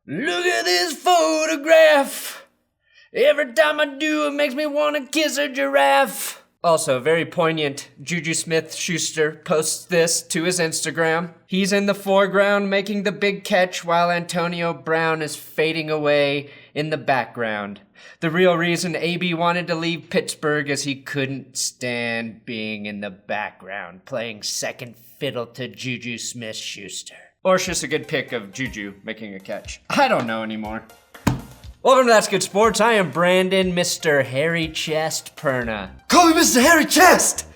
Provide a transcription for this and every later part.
Look at this photograph. Every time I do, it makes me want to kiss a giraffe. Also, very poignant, JuJu Smith-Schuster posts this to his Instagram. He's in the foreground making the big catch while Antonio Brown is fading away in the background. The real reason AB wanted to leave Pittsburgh is he couldn't stand being in the background, playing second fiddle to JuJu Smith-Schuster. Or it's just a good pic of JuJu making a catch. I don't know anymore. Welcome to That's Good Sports. I am Brandon, Mr. Hairy Chest Perna. Call me Mr. Hairy Chest!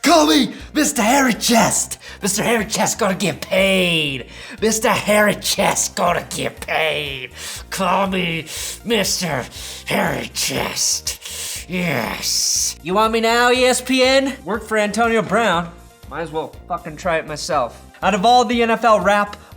Call me Mr. Hairy Chest! Mr. Hairy Chest gotta get paid. Mr. Hairy Chest gotta get paid. Call me Mr. Hairy Chest. Yes. You want me now, ESPN? Worked for Antonio Brown. Might as well fucking try it myself. Out of all the NFL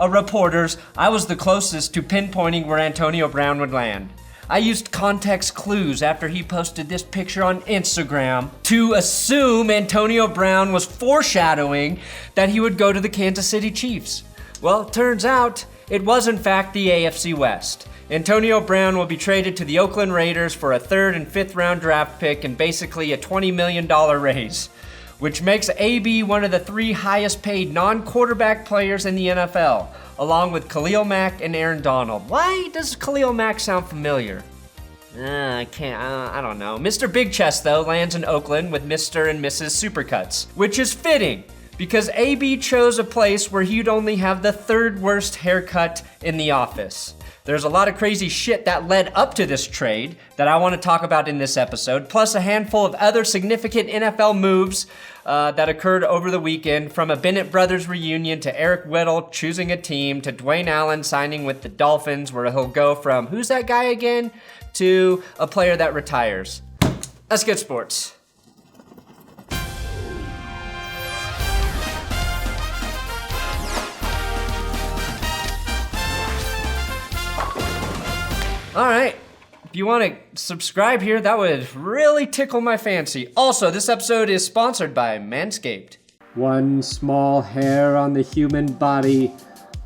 reporters, I was the closest to pinpointing where Antonio Brown would land. I used context clues after he posted this picture on Instagram to assume Antonio Brown was foreshadowing that he would go to the Kansas City Chiefs. Well, it turns out it was in fact the AFC West. Antonio Brown will be traded to the Oakland Raiders for a 3rd and 5th round draft pick and basically a $20 million raise, which makes AB one of the 3 highest paid non-quarterback players in the NFL, along with Khalil Mack and Aaron Donald. Why does Khalil Mack sound familiar? I don't know. Mr. Big Chest, though, lands in Oakland with Mr. and Mrs. Supercuts, which is fitting, because AB chose a place where he'd only have the 3rd worst haircut in the office. There's a lot of crazy shit that led up to this trade that I want to talk about in this episode, plus a handful of other significant NFL moves that occurred over the weekend, from a Bennett brothers reunion to Eric Weddle choosing a team to Dwayne Allen signing with the Dolphins, where he'll go from who's that guy again to a player that retires. That's good sports. All right, if you want to subscribe here, that would really tickle my fancy. Also, this episode is sponsored by Manscaped. One small hair on the human body,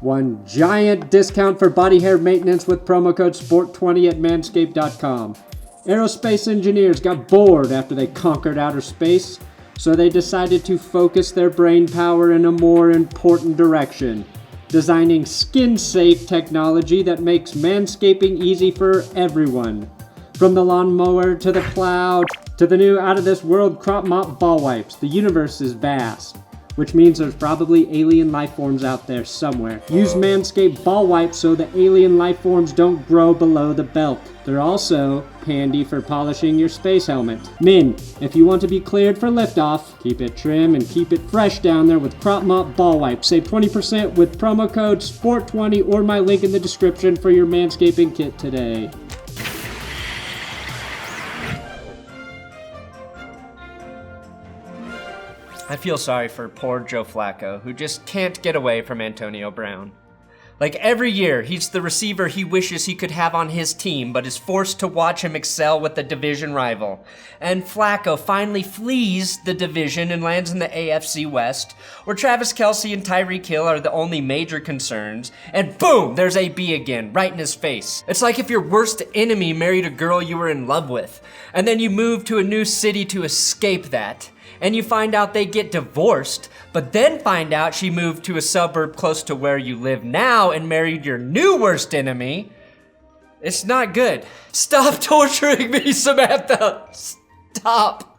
one giant discount for body hair maintenance with promo code SPORT20 at manscaped.com. Aerospace engineers got bored after they conquered outer space, so they decided to focus their brain power in a more important direction, designing skin-safe technology that makes manscaping easy for everyone. From the lawnmower to the plow to the new out-of-this-world crop mop ball wipes, the universe is vast, which means there's probably alien life forms out there somewhere. Use Manscaped ball wipes so the alien life forms don't grow below the belt. They're also handy for polishing your space helmet. Men, if you want to be cleared for liftoff, keep it trim and keep it fresh down there with Crop Mop Ball Wipes. Save 20% with promo code SPORT20 or my link in the description for your manscaping kit today. I feel sorry for poor Joe Flacco, who just can't get away from Antonio Brown. Like every year, he's the receiver he wishes he could have on his team, but is forced to watch him excel with the division rival. And Flacco finally flees the division and lands in the AFC West, where Travis Kelce and Tyreek Hill are the only major concerns, and boom, there's AB again, right in his face. It's like if your worst enemy married a girl you were in love with, and then you move to a new city to escape that, and you find out they get divorced, but then find out she moved to a suburb close to where you live now and married your new worst enemy. It's not good. Stop torturing me, Samantha. Stop.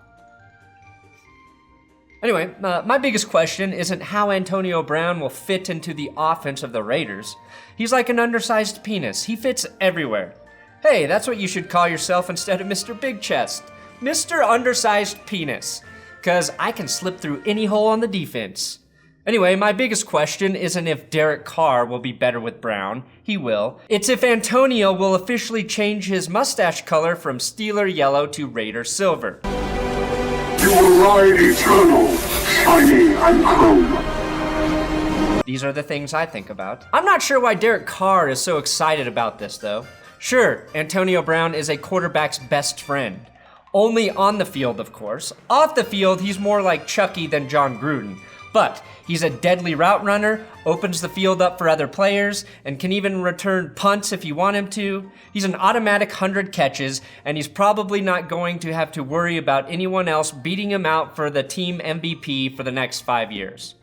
Anyway, my biggest question isn't how Antonio Brown will fit into the offense of the Raiders. He's like an undersized penis. He fits everywhere. Hey, that's what you should call yourself instead of Mr. Big Chest. Mr. Undersized Penis. Because I can slip through any hole on the defense. Anyway, my biggest question isn't if Derek Carr will be better with Brown. He will. It's if Antonio will officially change his mustache color from Steeler yellow to Raider silver. You will ride eternal, shining and chrome. These are the things I think about. I'm not sure why Derek Carr is so excited about this, though. Sure, Antonio Brown is a quarterback's best friend. Only on the field, of course. Off the field, he's more like Chucky than Jon Gruden. But he's a deadly route runner, opens the field up for other players, and can even return punts if you want him to. He's an automatic 100 catches, and he's probably not going to have to worry about anyone else beating him out for the team MVP for the next 5 years.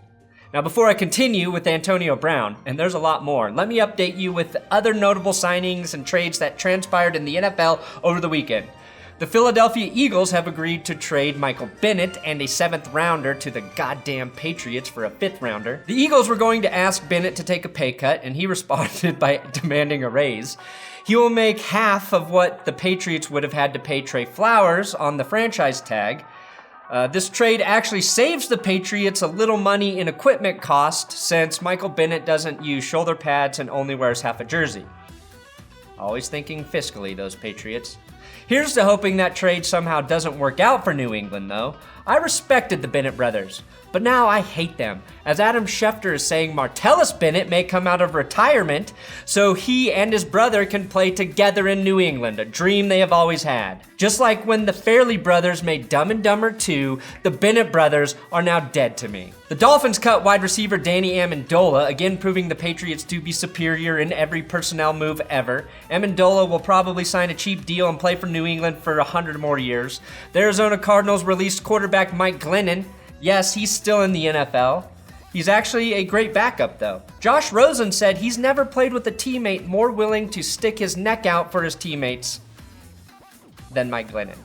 Now, before I continue with Antonio Brown, and there's a lot more, let me update you with other notable signings and trades that transpired in the NFL over the weekend. The Philadelphia Eagles have agreed to trade Michael Bennett and a 7th rounder to the goddamn Patriots for a 5th rounder. The Eagles were going to ask Bennett to take a pay cut, and he responded by demanding a raise. He will make half of what the Patriots would have had to pay Trey Flowers on the franchise tag. This trade actually saves the Patriots a little money in equipment cost since Michael Bennett doesn't use shoulder pads and only wears half a jersey. Always thinking fiscally, those Patriots. Here's to hoping that trade somehow doesn't work out for New England, though. I respected the Bennett brothers, but now I hate them, as Adam Schefter is saying Martellus Bennett may come out of retirement so he and his brother can play together in New England, a dream they have always had. Just like when the Fairley brothers made Dumb and Dumber 2, the Bennett brothers are now dead to me. The Dolphins cut wide receiver Danny Amendola, again proving the Patriots to be superior in every personnel move ever. Amendola will probably sign a cheap deal and play for New England for 100 more years. The Arizona Cardinals released quarterback Mike Glennon. Yes, he's still in the NFL. He's actually a great backup, though. Josh Rosen said he's never played with a teammate more willing to stick his neck out for his teammates than Mike Glennon.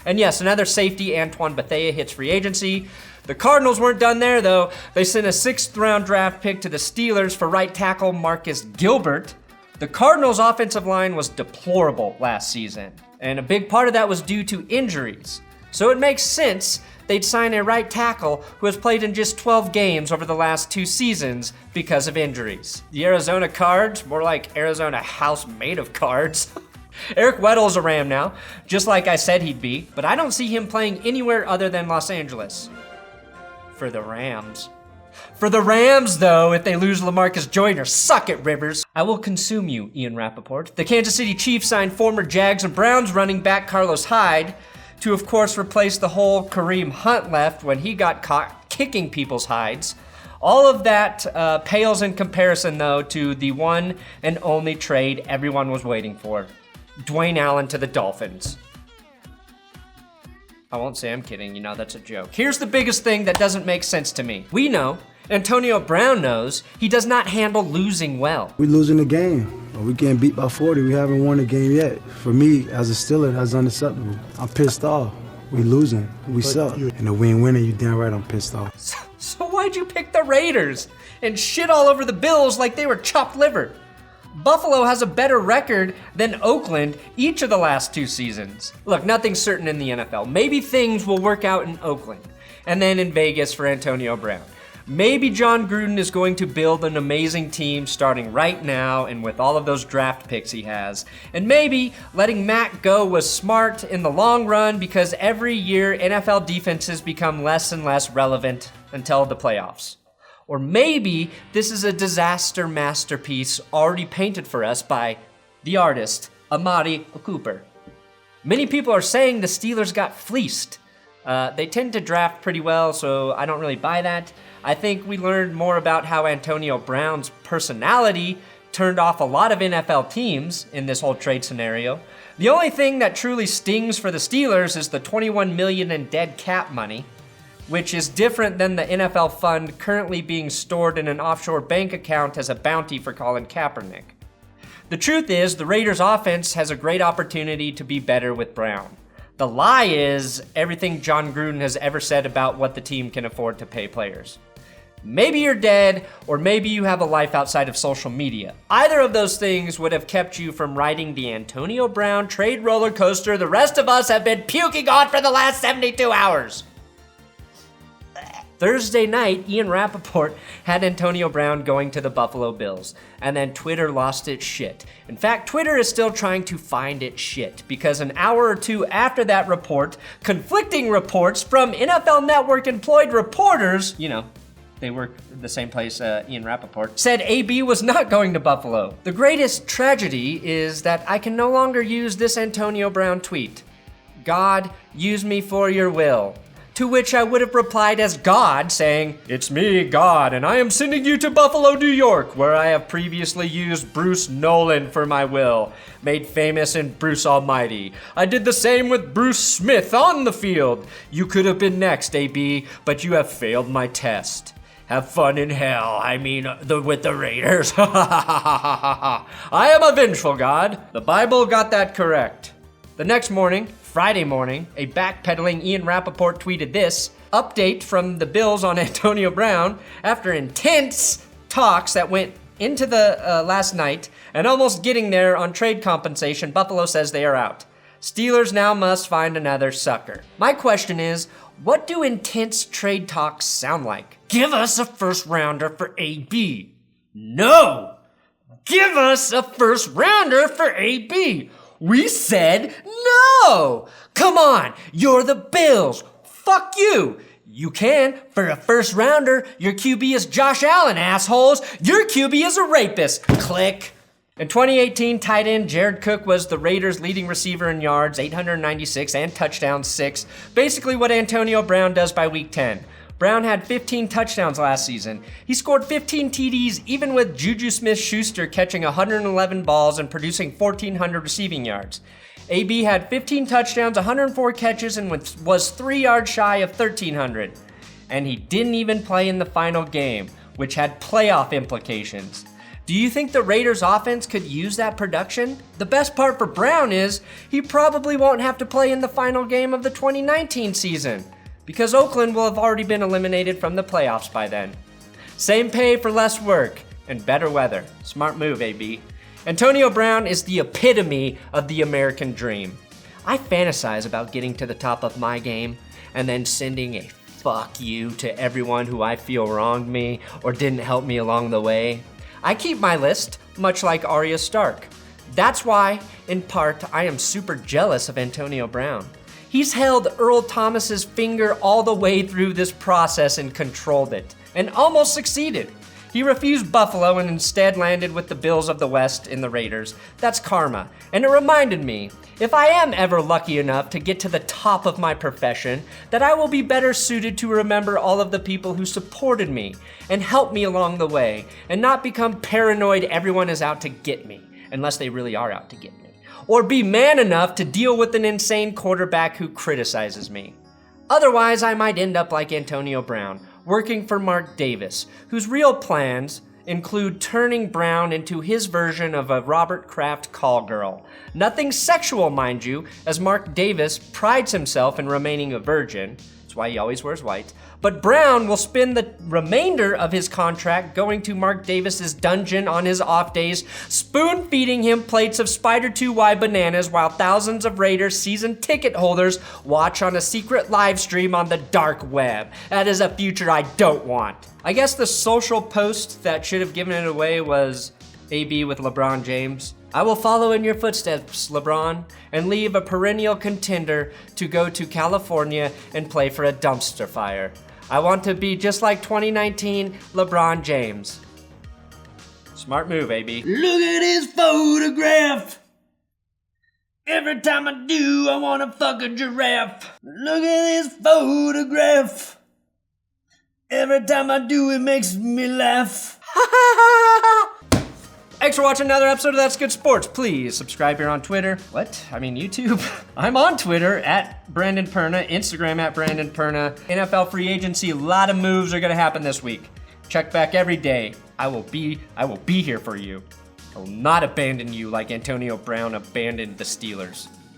And yes, another safety, Antoine Bethea, hits free agency. The Cardinals weren't done there, though. They sent a 6th-round draft pick to the Steelers for right tackle Marcus Gilbert. The Cardinals' offensive line was deplorable last season, and a big part of that was due to injuries. So it makes sense they'd sign a right tackle who has played in just 12 games over the last 2 seasons because of injuries. The Arizona Cards, more like Arizona house made of cards. Eric Weddle is a Ram now, just like I said he'd be, but I don't see him playing anywhere other than Los Angeles. For the Rams. For the Rams, though, if they lose LaMarcus Joyner, suck it, Rivers. I will consume you, Ian Rapoport. The Kansas City Chiefs signed former Jags and Browns running back Carlos Hyde to, of course, replace the hole Kareem Hunt left when he got caught kicking people's hides. All of that pales in comparison, though, to the one and only trade everyone was waiting for. Dwayne Allen to the Dolphins. I won't say I'm kidding, you know, that's a joke. Here's the biggest thing that doesn't make sense to me. We know, Antonio Brown knows, he does not handle losing well. We losing the game. We getting beat by 40. We haven't won the game yet. For me, as a Steeler, that's unacceptable. I'm pissed off. We losing. We suck. And if we ain't winning, you damn right I'm pissed off. So why'd you pick the Raiders and shit all over the Bills like they were chopped liver? Buffalo has a better record than Oakland each of the last 2 seasons. Look, nothing's certain in the NFL. Maybe things will work out in Oakland and then in Vegas for Antonio Brown. Maybe Jon Gruden is going to build an amazing team starting right now and with all of those draft picks he has. And maybe letting Mack go was smart in the long run because every year NFL defenses become less and less relevant until the playoffs. Or maybe this is a disaster masterpiece already painted for us by the artist, Amari Cooper. Many people are saying the Steelers got fleeced. They tend to draft pretty well, so I don't really buy that. I think we learned more about how Antonio Brown's personality turned off a lot of NFL teams in this whole trade scenario. The only thing that truly stings for the Steelers is the $21 million in dead cap money, which is different than the NFL fund currently being stored in an offshore bank account as a bounty for Colin Kaepernick. The truth is, the Raiders' offense has a great opportunity to be better with Brown. The lie is everything Jon Gruden has ever said about what the team can afford to pay players. Maybe you're dead, or maybe you have a life outside of social media. Either of those things would have kept you from riding the Antonio Brown trade roller coaster the rest of us have been puking on for the last 72 hours. Thursday night, Ian Rapoport had Antonio Brown going to the Buffalo Bills, and then Twitter lost its shit. In fact, Twitter is still trying to find its shit, because an hour or two after that report, conflicting reports from NFL Network employed reporters, you know, they work the same place Ian Rapoport, said AB was not going to Buffalo. The greatest tragedy is that I can no longer use this Antonio Brown tweet. God, use me for your will. To which I would have replied as God, saying, "It's me, God, and I am sending you to Buffalo, New York, where I have previously used Bruce Nolan for my will, made famous in Bruce Almighty. I did the same with Bruce Smith on the field. You could have been next, AB, but you have failed my test. Have fun in hell, with the Raiders. I am a vengeful God." The Bible got that correct. The next morning, Friday morning, a backpedaling Ian Rapoport tweeted this: "Update from the Bills on Antonio Brown. After intense talks that went into the last night and almost getting there on trade compensation, Buffalo says they are out. Steelers now must find another sucker." My question is, what do intense trade talks sound like? Give us a first rounder for AB. No! Give us a first rounder for AB. We said no! Come on, you're the Bills. Fuck you. You can, for a first rounder. Your QB is Josh Allen, assholes. Your QB is a rapist. Click. In 2018, tight end Jared Cook was the Raiders' leading receiver in yards, 896, and touchdowns, 6. Basically what Antonio Brown does by week 10. Brown had 15 touchdowns last season. He scored 15 TDs even with JuJu Smith-Schuster catching 111 balls and producing 1,400 receiving yards. AB had 15 touchdowns, 104 catches, and was 3 yards shy of 1,300. And he didn't even play in the final game, which had playoff implications. Do you think the Raiders offense could use that production? The best part for Brown is he probably won't have to play in the final game of the 2019 season, because Oakland will have already been eliminated from the playoffs by then. Same pay for less work and better weather. Smart move, AB. Antonio Brown is the epitome of the American dream. I fantasize about getting to the top of my game and then sending a fuck you to everyone who I feel wronged me or didn't help me along the way. I keep my list, much like Arya Stark. That's why, in part, I am super jealous of Antonio Brown. He's held Earl Thomas's finger all the way through this process and controlled it, and almost succeeded. He refused Buffalo and instead landed with the Bills of the West in the Raiders. That's karma, and it reminded me, if I am ever lucky enough to get to the top of my profession, that I will be better suited to remember all of the people who supported me and helped me along the way, and not become paranoid everyone is out to get me, unless they really are out to get me, or be man enough to deal with an insane quarterback who criticizes me. Otherwise, I might end up like Antonio Brown, working for Mark Davis, whose real plans include turning Brown into his version of a Robert Kraft call girl. Nothing sexual, mind you, as Mark Davis prides himself in remaining a virgin. That's why he always wears white. But Brown will spend the remainder of his contract going to Mark Davis's dungeon on his off days, spoon-feeding him plates of Spider 2Y bananas while thousands of Raiders season ticket holders watch on a secret live stream on the dark web. That is a future I don't want. I guess the social post that should have given it away was AB with LeBron James. I will follow in your footsteps, LeBron, and leave a perennial contender to go to California and play for a dumpster fire. I want to be just like 2019 LeBron James. Smart move, AB. Look at his photograph. Every time I do, I want to fuck a giraffe. Look at his photograph. Every time I do, it makes me laugh. Thanks for watching another episode of That's Good Sports. Please subscribe here on Twitter. YouTube. I'm on Twitter at Brandon Perna, Instagram at Brandon Perna. NFL free agency, a lot of moves are gonna happen this week. Check back every day. I will be here for you. I will not abandon you like Antonio Brown abandoned the Steelers.